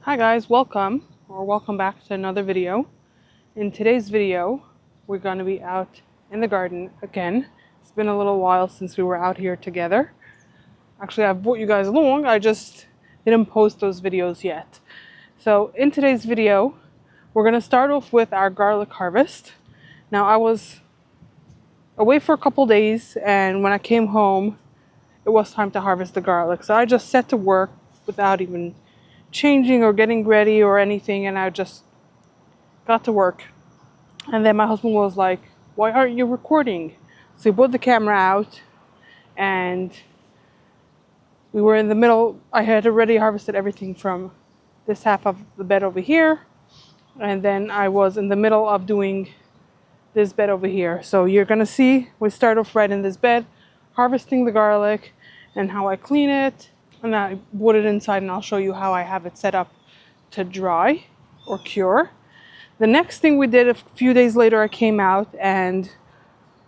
Hi guys, welcome back to another video. In today's video, we're going to be out in the garden again. It's been a little while since we were out here together. Actually, I've brought you guys along, I just didn't post those videos yet. So in today's video, we're going to start off with our garlic harvest. Now I was away for a couple days, and when I came home, it was time to harvest the garlic. So I just set to work without even changing or getting ready or anything, and I just got to work. And then my husband was like, "Why aren't you recording?" So he put the camera out, and we were in the middle. I had already harvested everything from this half of the bed over here, and then I was in the middle of doing this bed over here. So you're gonna see we start off right in this bed, harvesting the garlic and how I clean it, and I put it inside, and I'll show you how I have it set up to dry or cure. The next thing we did a few days later, I came out and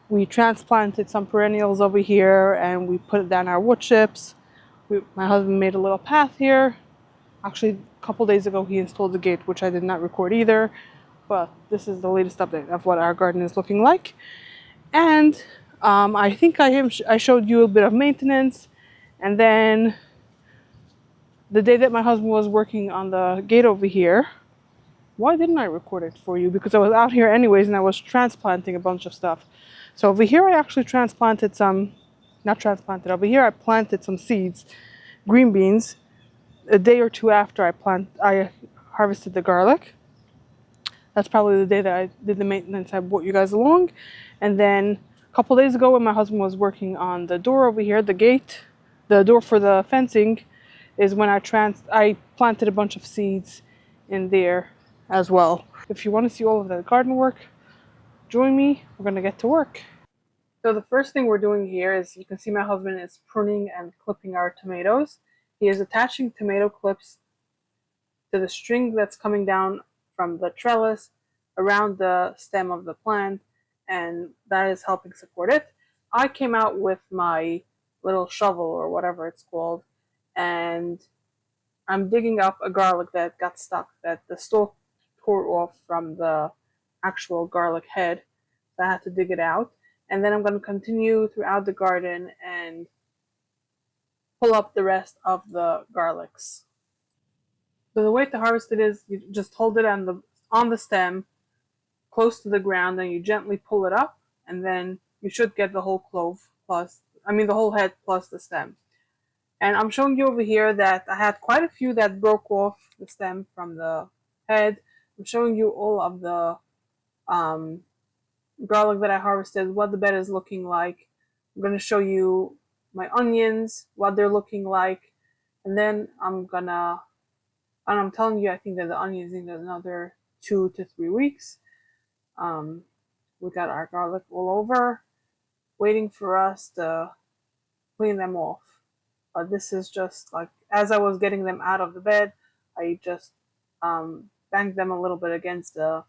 we transplanted some perennials over here, and we put down our wood chips. My husband made a little path here. Actually, a couple days ago he installed the gate, which I did not record either, but this is the latest update of what our garden is looking like. And I think I showed you a bit of maintenance, and then the day that my husband was working on the gate over here, why didn't I record it for you? Because I was out here anyways, and I was transplanting a bunch of stuff. So over here I actually transplanted some, not transplanted, over here I planted some seeds, green beans, a day or two after I harvested the garlic. That's probably the day that I did the maintenance. I brought you guys along. And then a couple days ago, when my husband was working on the door over here, the gate, the door for the fencing, is when I planted a bunch of seeds in there as well. If you want to see all of the garden work, join me. We're going to get to work. So the first thing we're doing here is, you can see my husband is pruning and clipping our tomatoes. He is attaching tomato clips to the string that's coming down from the trellis around the stem of the plant, and that is helping support it. I came out with my little shovel or whatever it's called, and I'm digging up a garlic that got stuck, that the stalk tore off from the actual garlic head. So I had to dig it out. And then I'm going to continue throughout the garden and pull up the rest of the garlics. So the way to harvest it is, you just hold it on the stem, close to the ground, and you gently pull it up, and then you should get the whole clove the whole head plus the stem. And I'm showing you over here that I had quite a few that broke off the stem from the head. I'm showing you all of the garlic that I harvested, what the bed is looking like. I'm going to show you my onions, what they're looking like, and then I'm telling you, I think that the onions need another 2 to 3 weeks. We got our garlic all over, waiting for us to clean them off. This is just like, as I was getting them out of the bed, I just banged them a little bit against the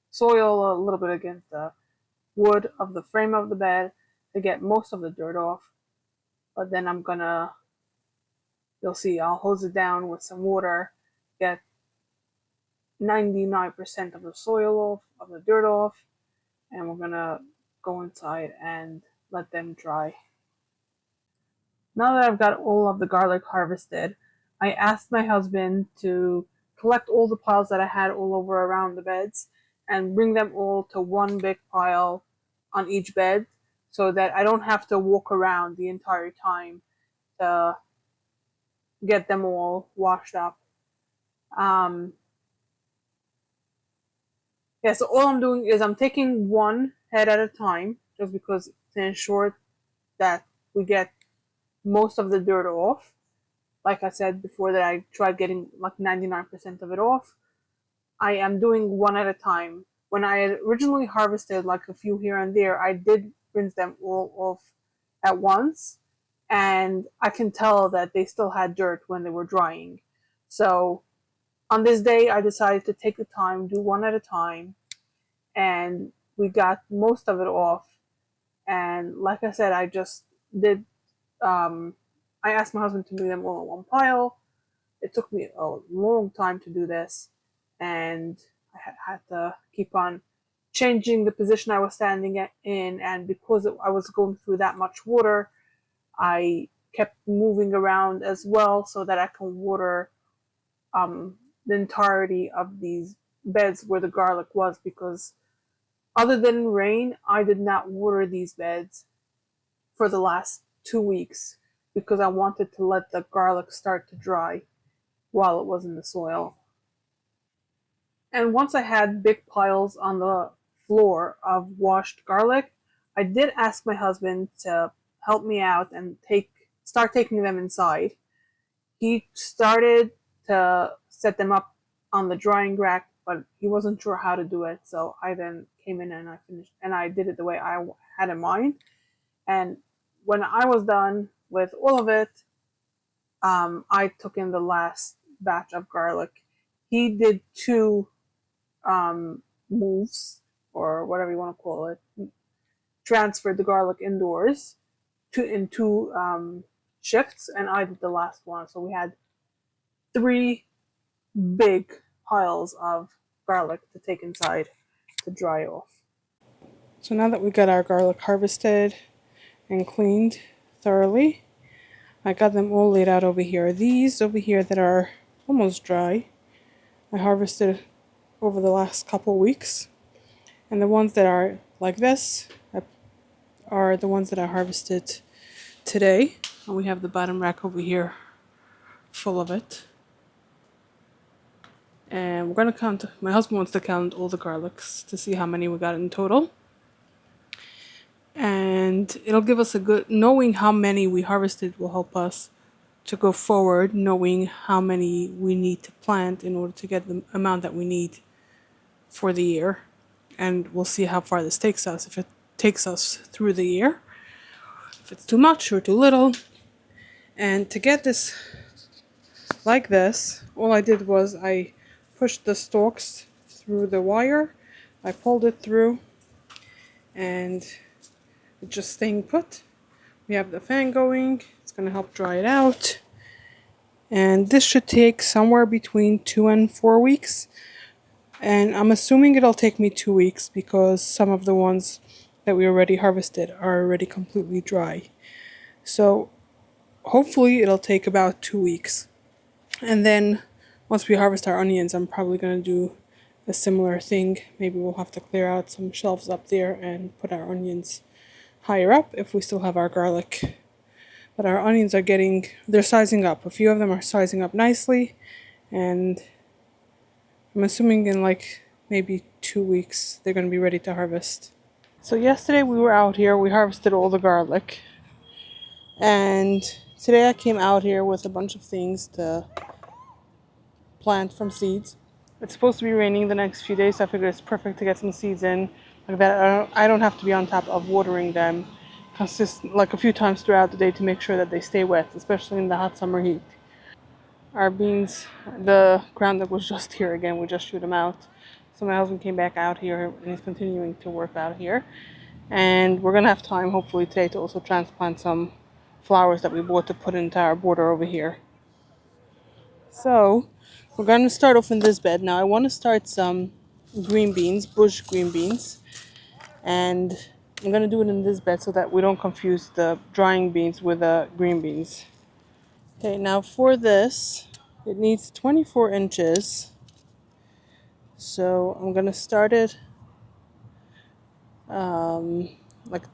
soil, a little bit against the wood of the frame of the bed to get most of the dirt off. But then you'll see, I'll hose it down with some water, get 99% of the soil off, of the dirt off, and we're gonna go inside and let them dry. Now that I've got all of the garlic harvested, I asked my husband to collect all the piles that I had all over around the beds and bring them all to one big pile on each bed, so that I don't have to walk around the entire time to get them all washed up. So all I'm doing is I'm taking one head at a time, just because, to ensure that we get most of the dirt off. Like I said before, that I tried getting like 99% of it off. I am doing one at a time. When I had originally harvested like a few here and there, I did rinse them all off at once, and I can tell that they still had dirt when they were drying. So on this day, I decided to take the time, do one at a time, and we got most of it off. And like I said, I just did. I asked my husband to bring them all in one pile. it took me a long time to do this, and I had to keep on changing the position I was standing in, and because I was going through that much water, I kept moving around as well so that I can water the entirety of these beds where the garlic was, because other than rain, I did not water these beds for the last 2 weeks because I wanted to let the garlic start to dry while it was in the soil. And once I had big piles on the floor of washed garlic, I did ask my husband to help me out and start taking them inside. He started to set them up on the drying rack, but he wasn't sure how to do it. So I then came in and I finished, and I did it the way I had in mind. And when I was done with all of it, I took in the last batch of garlic. He did two moves, or whatever you want to call it, transferred the garlic indoors in two shifts, and I did the last one. So we had three big piles of garlic to take inside to dry off. So now that we got our garlic harvested and cleaned thoroughly, I got them all laid out over here. These over here that are almost dry, I harvested over the last couple weeks. And the ones that are like this are the ones that I harvested today. And we have the bottom rack over here full of it. And we're going to count, my husband wants to count all the garlics to see how many we got in total. And it'll give us a good, knowing how many we harvested will help us to go forward, knowing how many we need to plant in order to get the amount that we need for the year. And we'll see how far this takes us, if it takes us through the year, if it's too much or too little. And to get this like this, all I did was I pushed the stalks through the wire, I pulled it through, and it's just staying put. We have the fan going, it's going to help dry it out. And this should take somewhere between 2 and 4 weeks. And I'm assuming it'll take me 2 weeks because some of the ones that we already harvested are already completely dry. So hopefully it'll take about 2 weeks. And then once we harvest our onions, I'm probably going to do a similar thing. Maybe we'll have to clear out some shelves up there and put our onions higher up if we still have our garlic. But our onions are they're sizing up. A few of them are sizing up nicely, and I'm assuming in like maybe 2 weeks they're going to be ready to harvest. So yesterday we were out here, we harvested all the garlic, and today I came out here with a bunch of things to plant from seeds. It's supposed to be raining the next few days, so I figured it's perfect to get some seeds in. Like that, I don't have to be on top of watering them like a few times throughout the day to make sure that they stay wet, especially in the hot summer heat. Our beans, the groundnut was just here again. We just shoot them out. So my husband came back out here and he's continuing to work out here. And we're gonna have time, hopefully today, to also transplant some flowers that we bought to put into our border over here. So we're going to start off in this bed. Now I want to start some green beans, bush green beans, and I'm going to do it in this bed so that we don't confuse the drying beans with the green beans. Okay, now for this, it needs 24 inches. So I'm going to start it like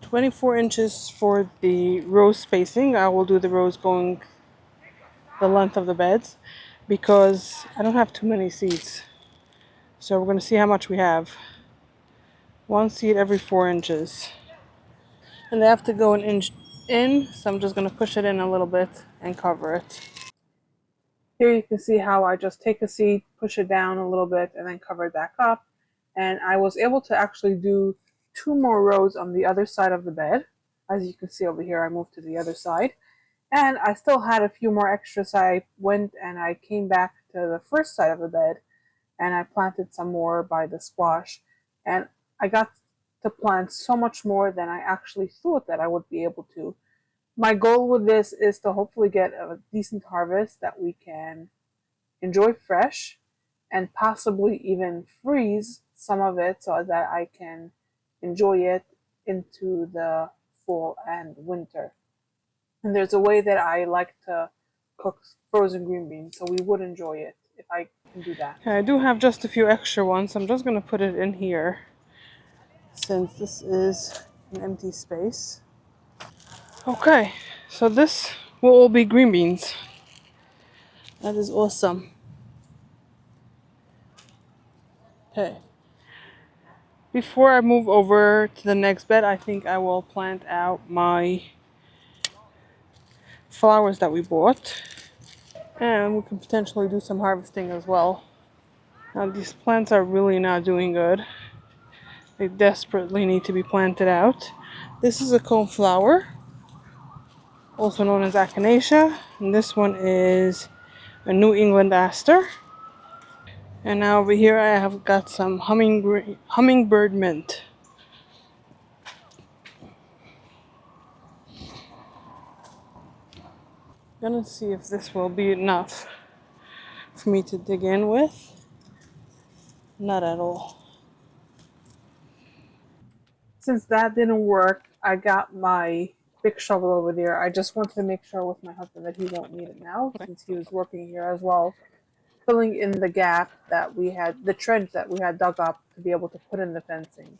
24 inches for the row spacing. I will do the rows going the length of the beds because I don't have too many seeds. So we're going to see how much we have. One seed every 4 inches. And they have to go an inch in, so I'm just going to push it in a little bit and cover it. Here you can see how I just take a seed, push it down a little bit, and then cover it back up. And I was able to actually do 2 more rows on the other side of the bed. As you can see over here, I moved to the other side. And I still had a few more extras, so I went and I came back to the first side of the bed and I planted some more by the squash. And I got to plant so much more than I actually thought that I would be able to. My goal with this is to hopefully get a decent harvest that we can enjoy fresh and possibly even freeze some of it so that I can enjoy it into the fall and winter. And there's a way that I like to cook frozen green beans, so we would enjoy it if I can do that. Okay, I do have just a few extra ones. I'm just going to put it in here since this is an empty space. Okay, so this will all be green beans. That is awesome. Okay. Before I move over to the next bed, I think I will plant out my flowers that we bought. And we can potentially do some harvesting as well. Now these plants are really not doing good. They desperately need to be planted out. This is a coneflower, also known as echinacea. And this one is a New England aster. And now over here I have got some hummingbird mint. Gonna see if this will be enough for me to dig in with. Not at all. Since that didn't work, I got my big shovel over there. I just wanted to make sure with my husband that he won't need it now, since he was working here as well, filling in the gap that we had, the trench that we had dug up to be able to put in the fencing.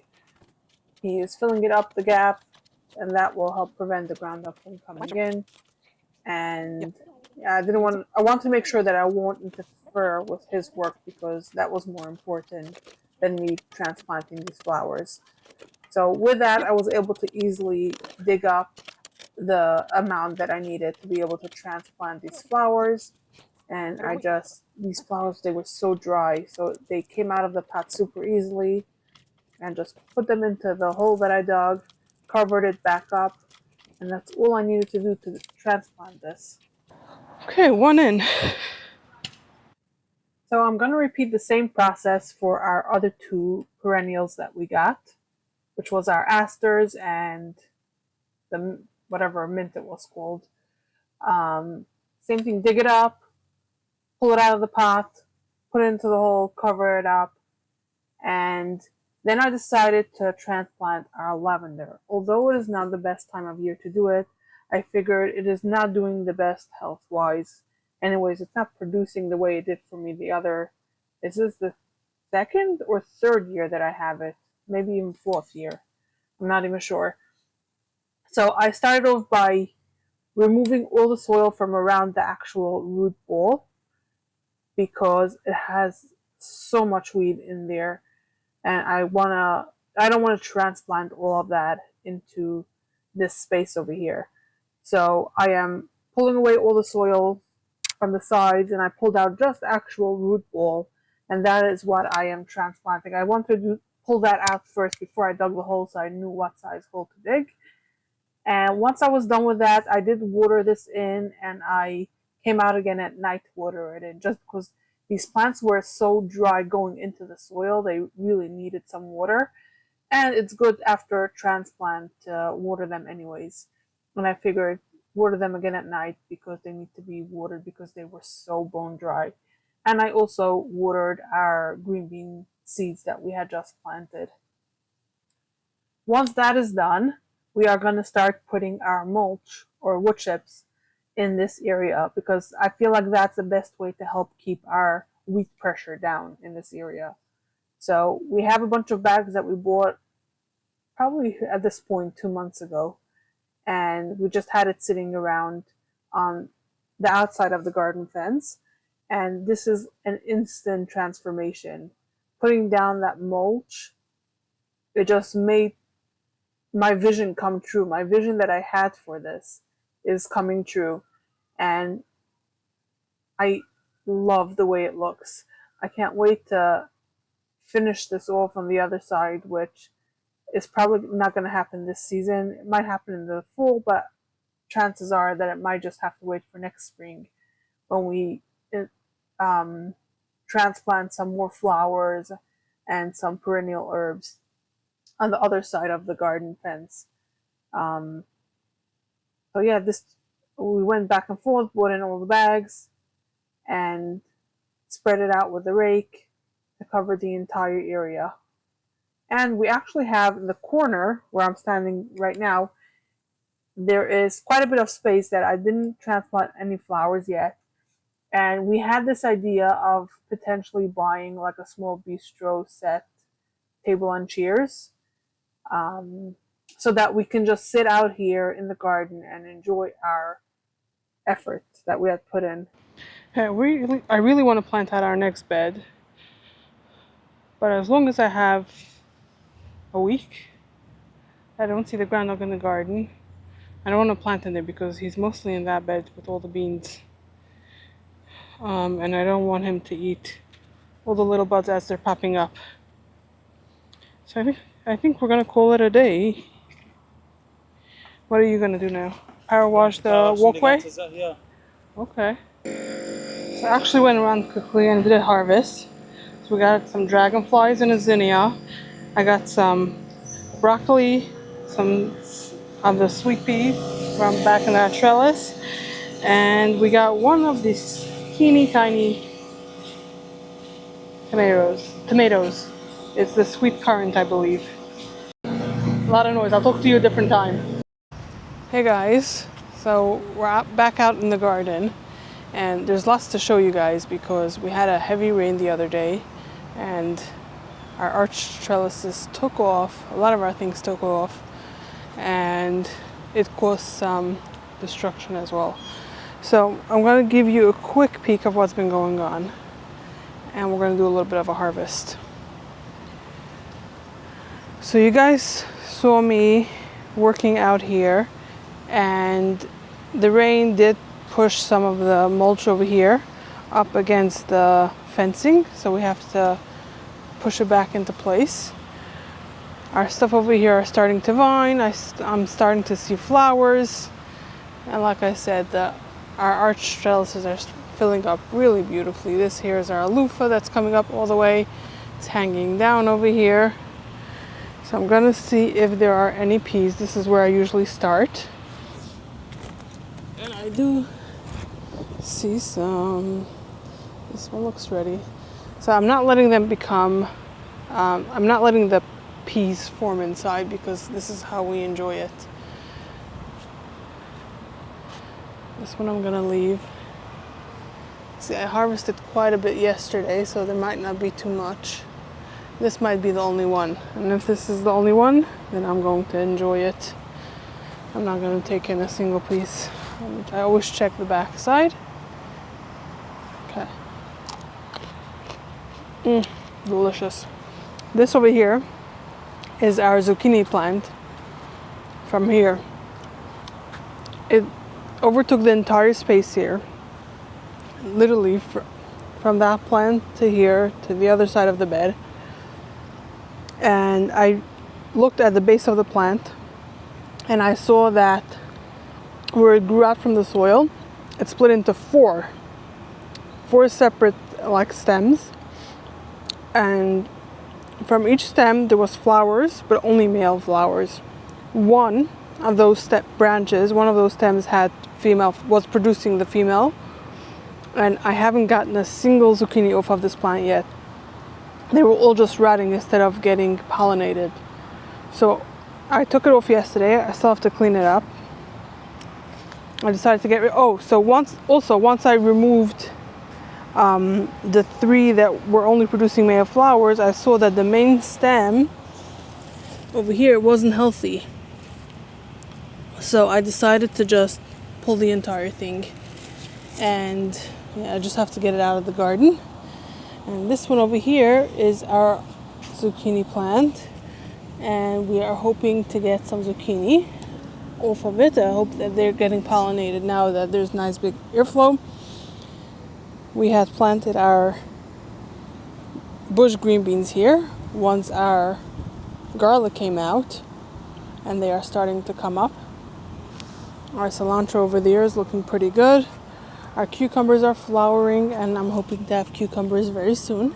He is filling it up, the gap, and that will help prevent the ground from coming in. And yeah, I want to make sure that I won't interfere with his work because that was more important than me transplanting these flowers. So with that, I was able to easily dig up the amount that I needed to be able to transplant these flowers. And these flowers, they were so dry. So they came out of the pot super easily and just put them into the hole that I dug, covered it back up. And that's all I needed to do to transplant this. Okay, one in. So I'm going to repeat the same process for our other two perennials that we got, which was our asters and the whatever mint it was called. Same thing, dig it up, pull it out of the pot, put it into the hole, cover it up, and then I decided to transplant our lavender. Although it is not the best time of year to do it, I figured it is not doing the best health-wise. Anyways, it's not producing the way it did for me the other. Is this the second or third year that I have it? Maybe even fourth year. I'm not even sure. So I started off by removing all the soil from around the actual root ball because it has so much weed in there, and I don't want to transplant all of that into this space over here. So I am pulling away all the soil from the sides, and I pulled out just actual root ball, and that is what I am transplanting. I wanted to pull that out first before I dug the hole so I knew what size hole to dig. And once I was done with that, I did water this in, and I came out again at night to water it in, just because these plants were so dry going into the soil, they really needed some water. And it's good after transplant to water them anyways. And I figured water them again at night because they need to be watered because they were so bone dry. And I also watered our green bean seeds that we had just planted. Once that is done, we are going to start putting our mulch or wood chips in this area because I feel like that's the best way to help keep our weed pressure down in this area. So we have a bunch of bags that we bought probably at this point 2 months ago, and we just had it sitting around on the outside of the garden fence. And this is an instant transformation. Putting down that mulch, it just made my vision come true. My vision that I had for this is coming true, and I love the way it looks. I can't wait to finish this off on the other side, which is probably not going to happen this season. It might happen in the fall, but chances are that it might just have to wait for next spring when we um, transplant some more flowers and some perennial herbs on the other side of the garden fence. Um, So yeah, we went back and forth, brought in all the bags, and spread it out with the rake to cover the entire area. And we actually have in the corner where I'm standing right now, there is quite a bit of space that I didn't transplant any flowers yet. And we had this idea of potentially buying like a small bistro set table and chairs, um, so that we can just sit out here in the garden and enjoy our effort that we had put in. Yeah, I really want to plant out our next bed, but as long as I have a week, I don't see the groundhog in the garden. I don't want to plant in there because he's mostly in that bed with all the beans. And I don't want him to eat all the little buds as they're popping up. So I think we're gonna call it a day. What are you gonna do now? Power wash the walkway? Yeah. Okay. So I actually went around quickly and did a harvest. So we got some dragonflies and a zinnia. I got some broccoli, some of the sweet pea from back in that trellis, and we got one of these teeny tiny tomatoes. It's the sweet currant, I believe. A lot of noise. I'll talk to you a different time. Hey guys, so we're back out in the garden, and there's lots to show you guys because we had a heavy rain the other day, and our arch trellises took off. A lot of our things took off, and it caused some destruction as well. So I'm going to give you a quick peek of what's been going on, and we're going to do a little bit of a harvest. So you guys saw me working out here, and the rain did push some of the mulch over here up against the fencing, so we have to push it back into place. Our stuff over here are starting to vine. I'm starting to see flowers, and like I said, our arch trellises are filling up really beautifully. This here is our loofah that's coming up all the way. It's hanging down over here. So I'm gonna see if there are any peas. This is where I usually start. And I do see some. This one looks ready. So I'm not letting them become, I'm not letting the peas form inside because this is how we enjoy it. This one I'm gonna leave. See, I harvested quite a bit yesterday, so there might not be too much. This might be the only one. And if this is the only one, then I'm going to enjoy it. I'm not going to take in a single piece. I always check the back side. Okay. Delicious. This over here is our zucchini plant from here. It overtook the entire space here. Literally from that plant to here to the other side of the bed. And I looked at the base of the plant, and I saw that where it grew out from the soil, it split into four separate like stems, and from each stem there was flowers, but only male flowers. One of those branches, one of those stems was producing the female, and I haven't gotten a single zucchini off of this plant yet. They were all just rotting instead of getting pollinated. So I took it off yesterday. I still have to clean it up. I decided to get rid. So once I removed the three that were only producing male flowers, I saw that the main stem over here wasn't healthy. So I decided to just pull the entire thing, and I just have to get it out of the garden. And this one over here is our zucchini plant, and we are hoping to get some zucchini off of it. I hope that they're getting pollinated now that there's nice big airflow. We had planted our bush green beans here once our garlic came out, and they are starting to come up. Our cilantro over there is looking pretty good. Our cucumbers are flowering, and I'm hoping to have cucumbers very soon.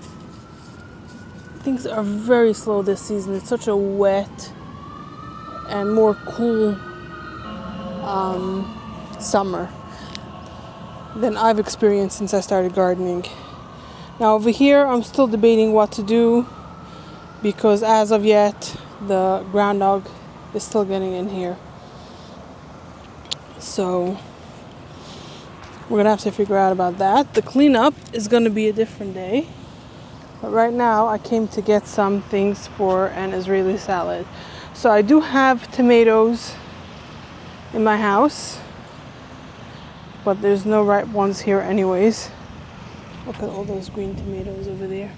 Things are very slow this season. It's such a wet and more cool summer than I've experienced since I started gardening. Now over here, I'm still debating what to do because as of yet, the groundhog is still getting in here. So we're gonna have to figure out about that. The cleanup is gonna be a different day. But right now, I came to get some things for an Israeli salad. So I do have tomatoes in my house, but there's no ripe ones here anyways. Look at all those green tomatoes over there.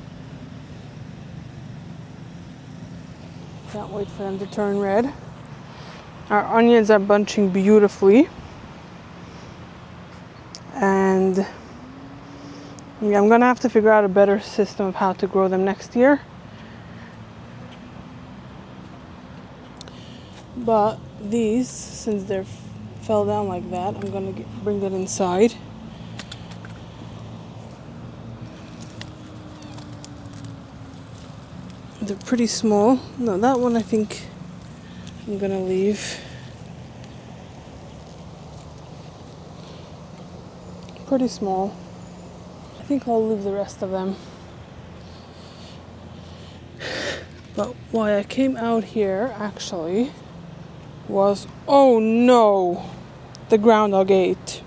Can't wait for them to turn red. Our onions are bunching beautifully. And yeah, I'm gonna have to figure out a better system of how to grow them next year. But these, since they fell down like that, I'm gonna bring it inside. They're pretty small. No, that one I think I'm gonna leave. Pretty small. I think I'll leave the rest of them. But why I came out here actually was, oh no, the groundhog ate.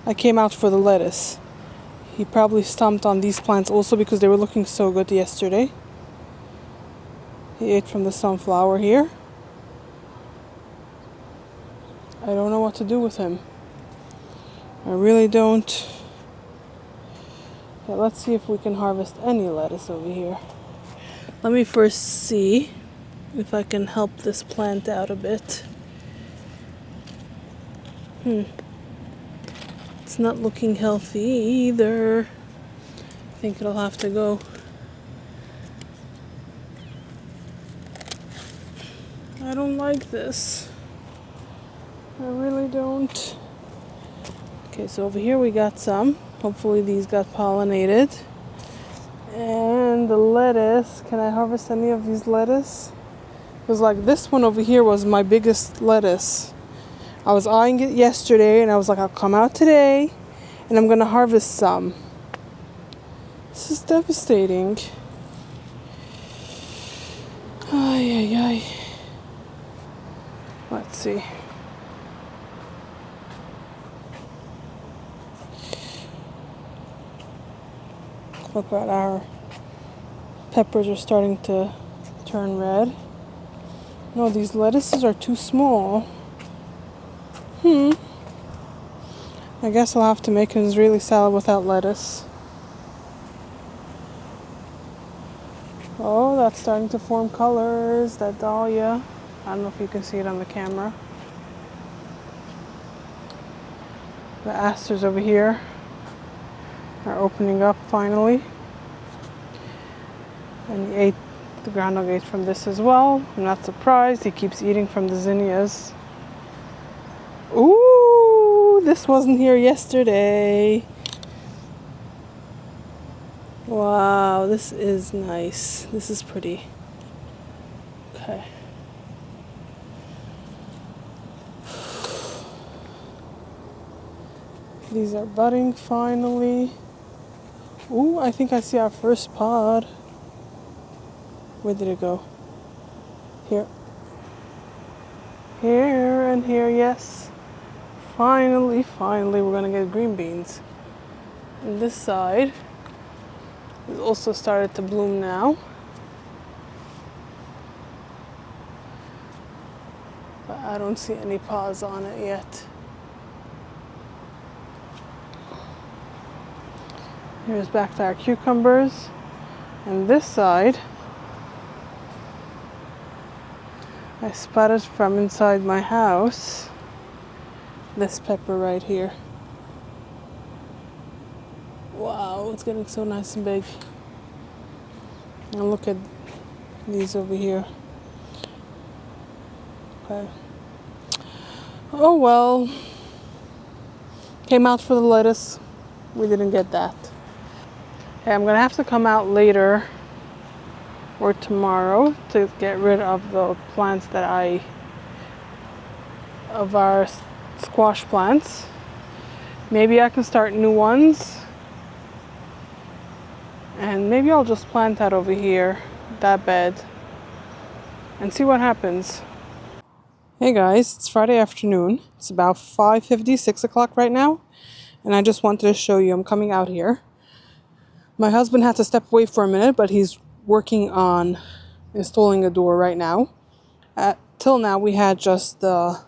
I came out for the lettuce. He probably stomped on these plants also because they were looking so good yesterday. He ate from the sunflower here. I don't know what to do with him. I really don't. Okay, let's see if we can harvest any lettuce over here. Let me first see if I can help this plant out a bit. It's not looking healthy either. I think it'll have to go. I don't like this. I really don't. Okay, so over here we got some. Hopefully these got pollinated. And the lettuce, can I harvest any of these lettuce? Because like this one over here was my biggest lettuce. I was eyeing it yesterday and I was like, I'll come out today and I'm gonna harvest some. This is devastating. Ay, ay, ay. Let's see. Look at our peppers are starting to turn red. No, these lettuces are too small. I guess I'll have to make an Israeli salad without lettuce. Oh, that's starting to form colors, that dahlia. I don't know if you can see it on the camera. The asters over here are opening up finally. And the groundhog ate from this as well. I'm not surprised, he keeps eating from the zinnias. Ooh, this wasn't here yesterday. Wow, this is nice. This is pretty. Okay. These are budding finally. Ooh, I think I see our first pod. Where did it go? Here. Here and here, yes. Finally, we're gonna get green beans. And this side has also started to bloom now. But I don't see any pods on it yet. Here's back to our cucumbers. And this side, I spotted from inside my house this pepper right here. Wow, it's getting so nice and big. And look at these over here. Okay. Oh well. Came out for the lettuce. We didn't get that. Okay, I'm gonna have to come out later or tomorrow to get rid of the plants that I of our squash plants. Maybe I can start new ones. And maybe I'll just plant that over here, that bed, and see what happens. Hey guys, it's Friday afternoon. It's about 5:50, 6 o'clock right now. And I just wanted to show you I'm coming out here. My husband had to step away for a minute, but he's working on installing a door right now. Till now we had just the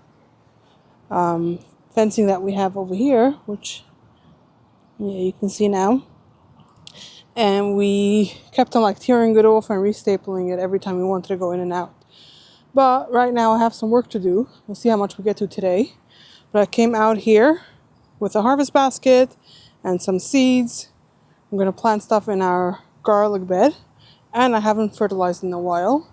fencing that we have over here, which you can see now. And we kept on like tearing it off and restapling it every time we wanted to go in and out. But right now I have some work to do. We'll see how much we get to today. But I came out here with a harvest basket and some seeds. I'm going to plant stuff in our garlic bed. And I haven't fertilized in a while.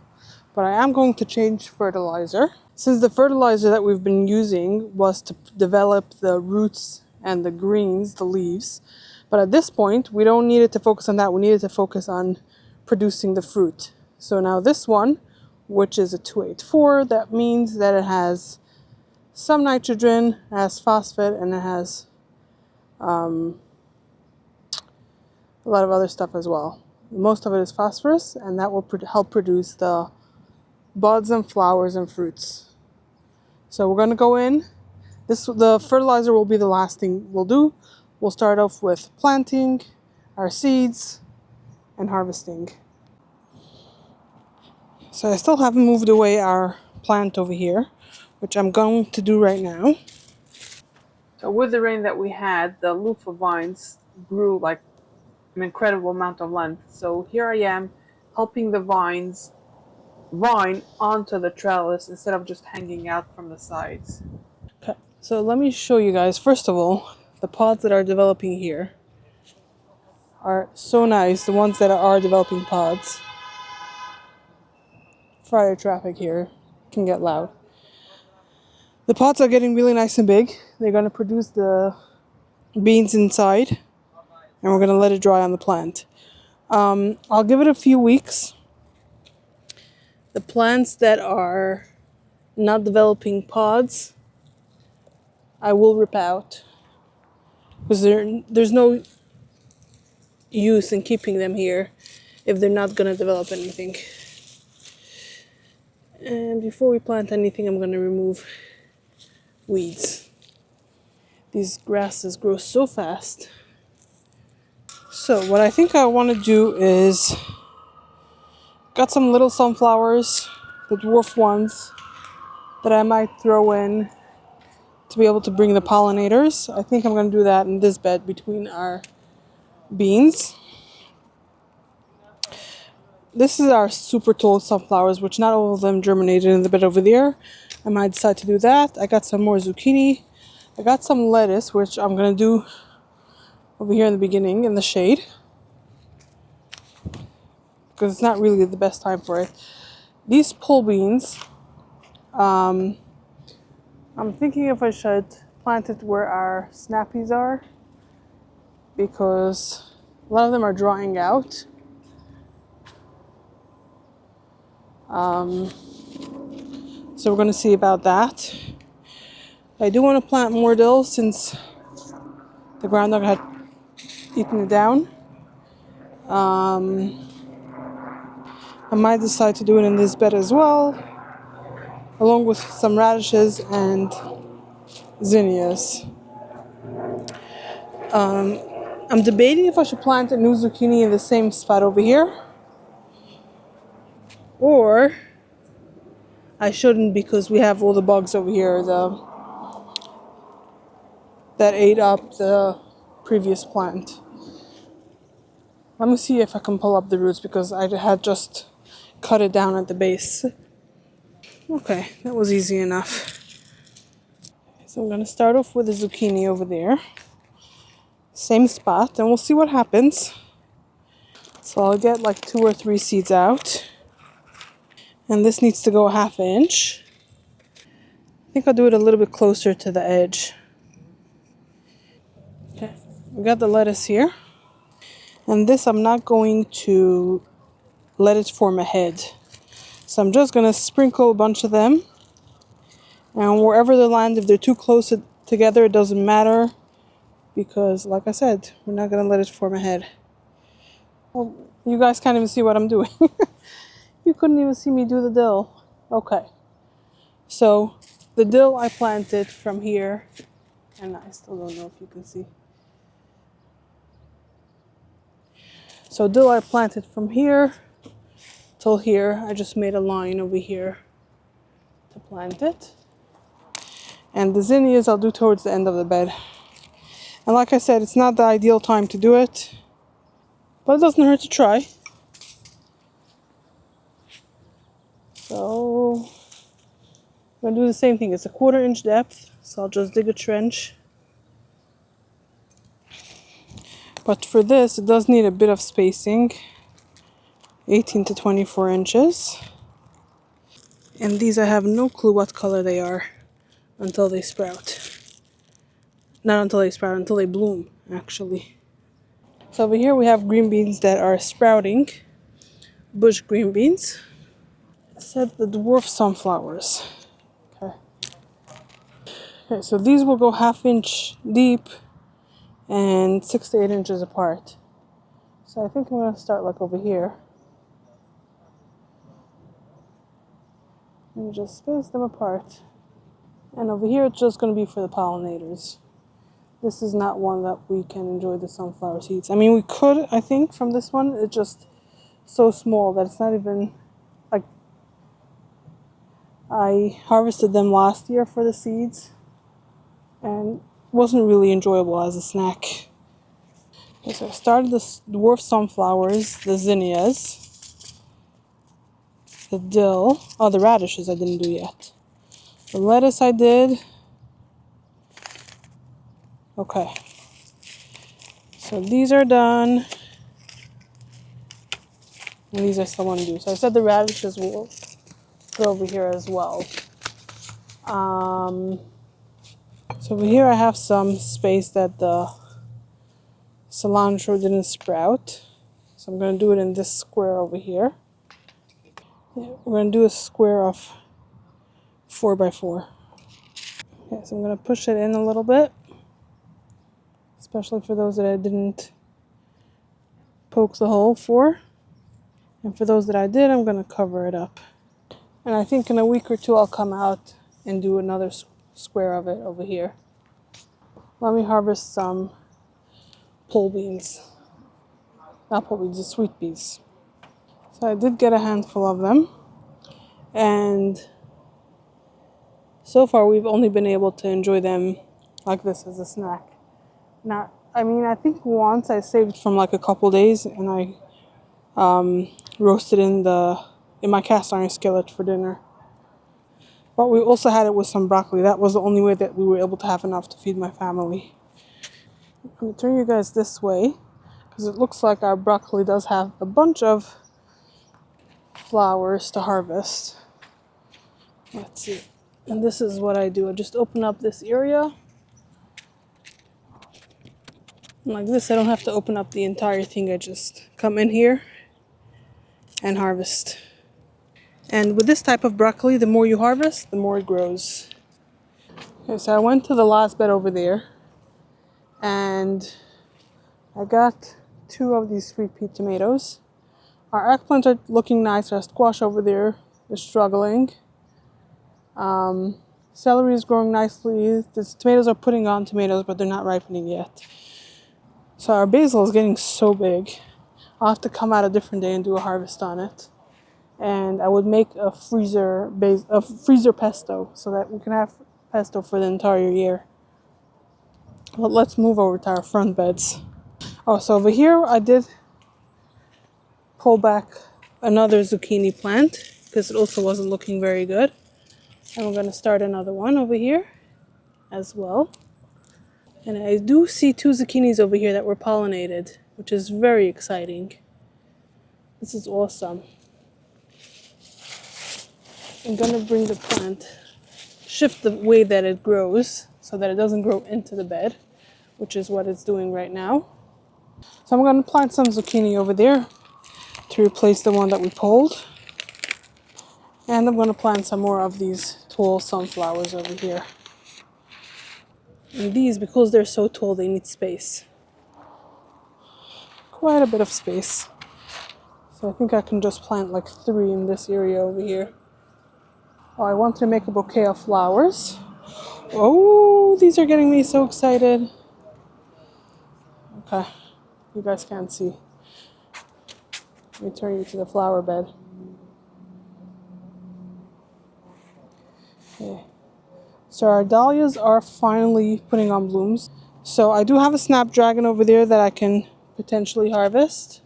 But I am going to change fertilizer. Since the fertilizer that we've been using was to develop the roots and the greens, the leaves. But at this point, we don't need it to focus on that. We need it to focus on producing the fruit. So now this one, which is a 284, that means that it has some nitrogen, it has phosphate, and it has a lot of other stuff as well. Most of it is phosphorus, and that will help produce the buds and flowers and fruits. So we're going to go in. The fertilizer will be the last thing we'll do. We'll start off with planting our seeds and harvesting. So I still haven't moved away our plant over here, which I'm going to do right now. So with the rain that we had, the loofah vines grew like an incredible amount of length. So here I am helping the vines vine onto the trellis instead of just hanging out from the sides. Okay, so let me show you guys. First of all, the pods that are developing here are so nice. The ones that are developing pods. Fire traffic here can get loud. The pods are getting really nice and big. They're going to produce the beans inside, and we're going to let it dry on the plant. I'll give it a few weeks. The plants that are not developing pods, I will rip out, because there's no use in keeping them here if they're not going to develop anything. And before we plant anything, I'm going to remove weeds. These grasses grow so fast. So what I think I want to do is, got some little sunflowers, the dwarf ones, that I might throw in to be able to bring the pollinators. I think I'm going to do that in this bed between our beans. This is our super tall sunflowers, which not all of them germinated in the bed over there. I might decide to do that. I got some more zucchini. I got some lettuce, which I'm going to do over here in the beginning in the shade, because it's not really the best time for it. These pole beans, I'm thinking if I should plant it where our snappies are, because a lot of them are drying out. So we're going to see about that. I do want to plant more dill since the groundhog had eaten it down. I might decide to do it in this bed as well, along with some radishes and zinnias. I'm debating if I should plant a new zucchini in the same spot over here, or I shouldn't, because we have all the bugs over here that ate up the previous plant. Let me see if I can pull up the roots, because I had just cut it down at the base. Okay, that was easy enough. So I'm going to start off with the zucchini over there. Same spot, and we'll see what happens. So I'll get like 2 or 3 seeds out. And this needs to go a ½ inch. I think I'll do it a little bit closer to the edge. Okay, we got the lettuce here. And this I'm not going to let it form a head. So I'm just going to sprinkle a bunch of them And wherever they land, if they're too close together, it doesn't matter, because like I said, we're not going to let it form a head. Well, you guys can't even see what I'm doing. You couldn't even see me do the dill. Okay. So the dill I planted from here, and I still don't know if you can see. So dill I planted from here till here. I just made a line over here to plant it. And the zinnias I'll do towards the end of the bed. And like I said, it's not the ideal time to do it, but it doesn't hurt to try. So I'm gonna do the same thing. It's a 1/4 inch depth, so I'll just dig a trench. But for this, it does need a bit of spacing, 18 to 24 inches. And these I have no clue what color they are until they sprout. Not until they sprout, until they bloom, actually. So over here we have green beans that are sprouting, bush green beans. It said the dwarf sunflowers. Okay, so these will go 1/2 inch deep and 6 to 8 inches apart. So I think I'm going to start like over here. And just space them apart. And over here it's just going to be for the pollinators. This is not one that we can enjoy the sunflower seeds. I mean, we could, I think, from this one. It's just so small that it's not even, like, I harvested them last year for the seeds and wasn't really enjoyable as a snack. Okay, so I started the dwarf sunflowers, the zinnias, the dill, oh, the radishes I didn't do yet. The lettuce I did. Okay. So these are done. And these I still want to do. So I said the radishes will go over here as well. So over here I have some space that the cilantro didn't sprout. So I'm going to do it in this square over here. Yeah, we're going to do a square of 4 by 4. Okay, so I'm going to push it in a little bit, especially for those that I didn't poke the hole for. And for those that I did, I'm going to cover it up. And I think in a week or two I'll come out and do another square of it over here. Let me harvest some pole beans. Not pole beans, the sweet peas. So I did get a handful of them. And so far we've only been able to enjoy them like this as a snack. Now, I mean, I think once I saved from like a couple days and I roasted in my cast iron skillet for dinner. But we also had it with some broccoli. That was the only way that we were able to have enough to feed my family. I'm going to turn you guys this way because it looks like our broccoli does have a bunch of flowers to harvest. Let's see. And this is what I do. I just open up this area. And like this, I don't have to open up the entire thing. I just come in here and harvest. And with this type of broccoli, the more you harvest, the more it grows. Okay, so I went to the last bed over there and I got 2 of these sweet pea tomatoes. Our eggplants are looking nice. Our squash over there is struggling. Celery is growing nicely. The tomatoes are putting on tomatoes, but they're not ripening yet. So our basil is getting so big. I'll have to come out a different day and do a harvest on it. And I would make a freezer pesto so that we can have pesto for the entire year. Well, let's move over to our front beds. Oh, so over here I did pull back another zucchini plant because it also wasn't looking very good. And we're going to start another one over here as well. And I do see 2 zucchinis over here that were pollinated, which is very exciting. This is awesome. I'm going to bring the plant, shift the way that it grows so that it doesn't grow into the bed, which is what it's doing right now. So I'm going to plant some zucchini over there to replace the one that we pulled. And I'm going to plant some more of these tall sunflowers over here. And these, because they're so tall, they need space. Quite a bit of space. So I think I can just plant like 3 in this area over here. Oh, I want to make a bouquet of flowers. Oh, these are getting me so excited. Okay, you guys can't see. Let me turn you to the flower bed. Okay. So our dahlias are finally putting on blooms. So I do have a snapdragon over there that I can potentially harvest.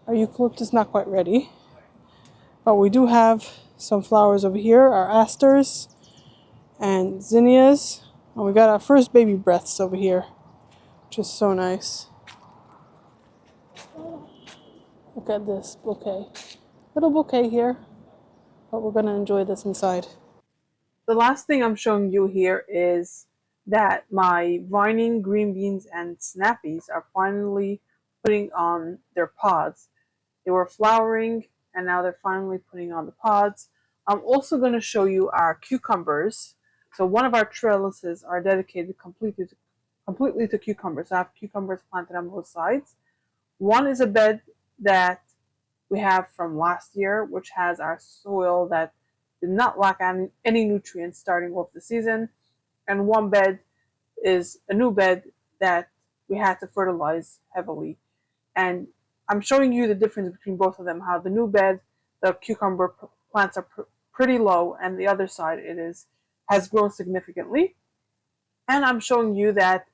Our eucalyptus is not quite ready. But we do have some flowers over here, our asters and zinnias. And we got our first baby breaths over here, which is so nice. Look at this bouquet. Little bouquet here, but we're going to enjoy this inside. The last thing I'm showing you here is that my vining green beans and snappies are finally putting on their pods. They were flowering and now they're finally putting on the pods. I'm also going to show you our cucumbers. So one of our trellises are dedicated completely to cucumbers. I have cucumbers planted on both sides. One is a bed that we have from last year, which has our soil that did not lack any nutrients starting off the season. And one bed is a new bed that we had to fertilize heavily. And I'm showing you the difference between both of them, how the new bed, the cucumber plants are pretty low, and the other side has grown significantly. And I'm showing you that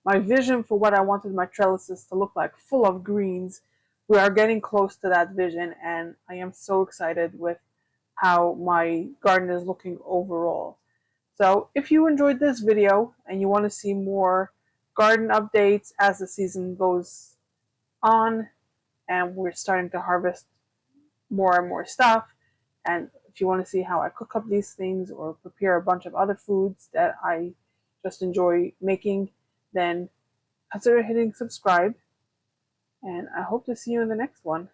my vision for what I wanted my trellises to look like, full of greens, we are getting close to that vision, and I am so excited with how my garden is looking overall. So if you enjoyed this video and you want to see more garden updates as the season goes on and we're starting to harvest more and more stuff, and if you want to see how I cook up these things or prepare a bunch of other foods that I just enjoy making, then consider hitting subscribe, and I hope to see you in the next one.